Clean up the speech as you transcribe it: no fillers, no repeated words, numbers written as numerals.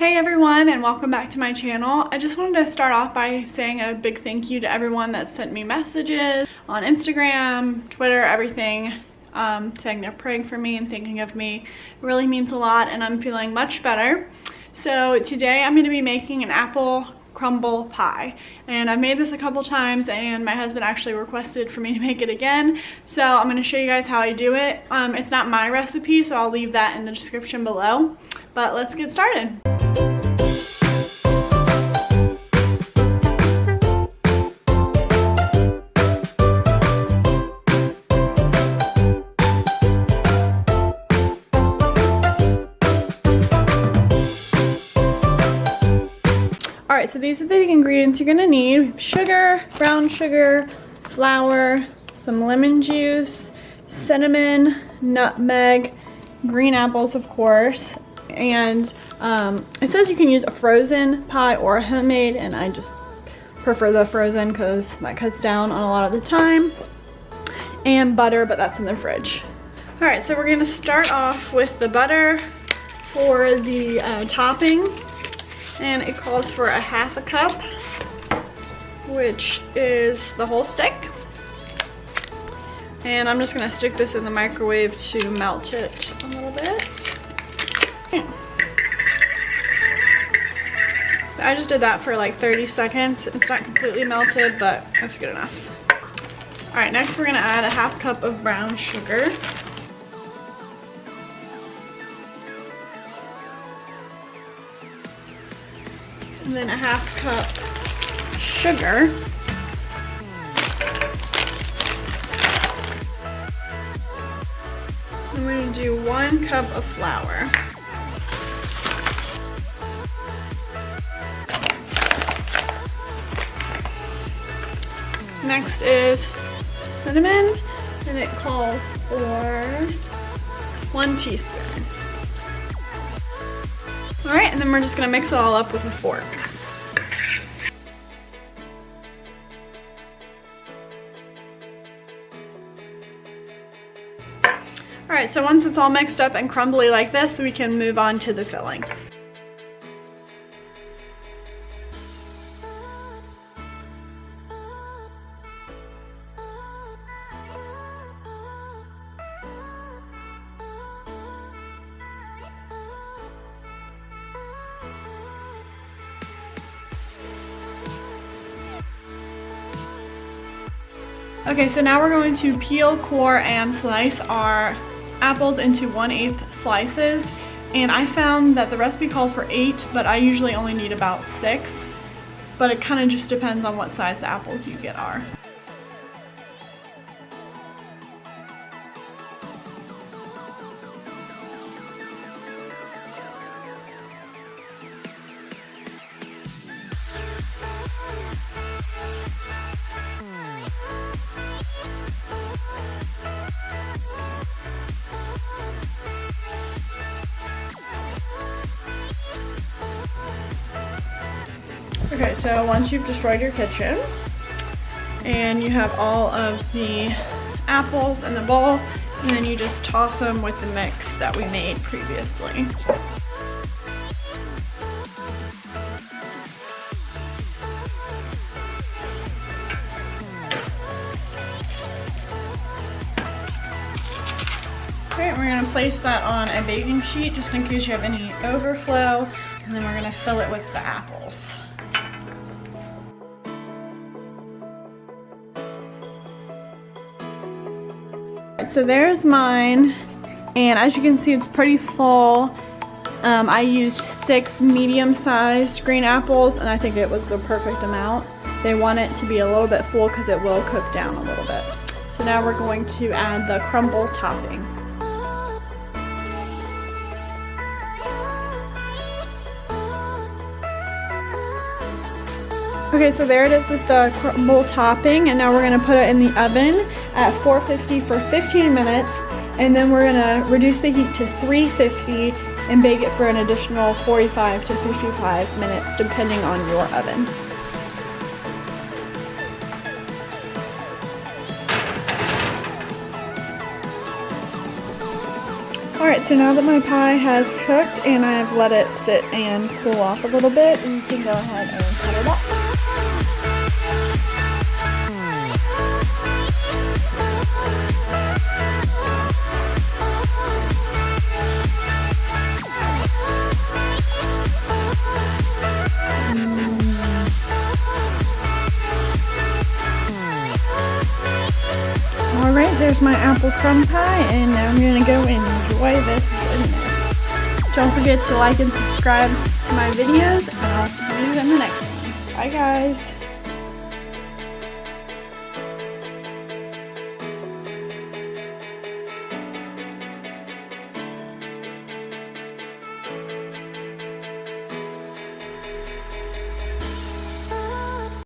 Hey everyone, and welcome back to my channel. I just wanted to start off by saying a big thank you to everyone that sent me messages on Instagram, Twitter, everything, saying they're praying for me and thinking of me. It really means a lot and I'm feeling much better. So today I'm going to be making an apple crumble pie, and I've made this a couple times and my husband actually requested for me to make it again, so I'm going to show you guys how I do it. It's not my recipe, so I'll leave that in the description below, but let's get started. Alright, so these are the ingredients you're gonna need. Sugar, brown sugar, flour, some lemon juice, cinnamon, nutmeg, green apples of course, and it says you can use a frozen pie or a homemade, and I just prefer the frozen because that cuts down on a lot of the time, and butter, but that's in the fridge. Alright, so we're gonna start off with the butter for the topping. And it calls for 1/2 cup, which is the whole stick. And I'm just gonna stick this in the microwave to melt it a little bit. So I just did that for like 30 seconds. It's not completely melted, but that's good enough. All right, next we're gonna add 1/2 cup of brown sugar. And then 1/2 cup sugar. And we're going to do 1 cup of flour. Next is cinnamon, and it calls for 1 teaspoon. All right, and then we're just gonna mix it all up with a fork. All right, so once it's all mixed up and crumbly like this, we can move on to the filling. Okay, so now we're going to peel, core, and slice our apples into 1/8 slices. And I found that the recipe calls for 8, but I usually only need about 6. But it kind of just depends on what size the apples you get are. Okay, so once you've destroyed your kitchen and you have all of the apples in the bowl, and then you just toss them with the mix that we made previously. Okay, we're going to place that on a baking sheet just in case you have any overflow, and then we're going to fill it with the apples. So there's mine, and as you can see, it's pretty full. I used 6 medium-sized green apples, and I think it was the perfect amount. They want it to be a little bit full because it will cook down a little bit. So now we're going to add the crumble topping. Okay, so there it is with the crumble topping, and now we're going to put it in the oven at 450 for 15 minutes, and then we're going to reduce the heat to 350 and bake it for an additional 45 to 55 minutes depending on your oven. Alright, so now that my pie has cooked and I've let it sit and cool off a little bit, we can go ahead and cut it up. Alright, there's my apple crumb pie, and now I'm going to go and enjoy this goodness. Don't forget to like and subscribe to my videos, and I'll see you in the next one. Bye guys!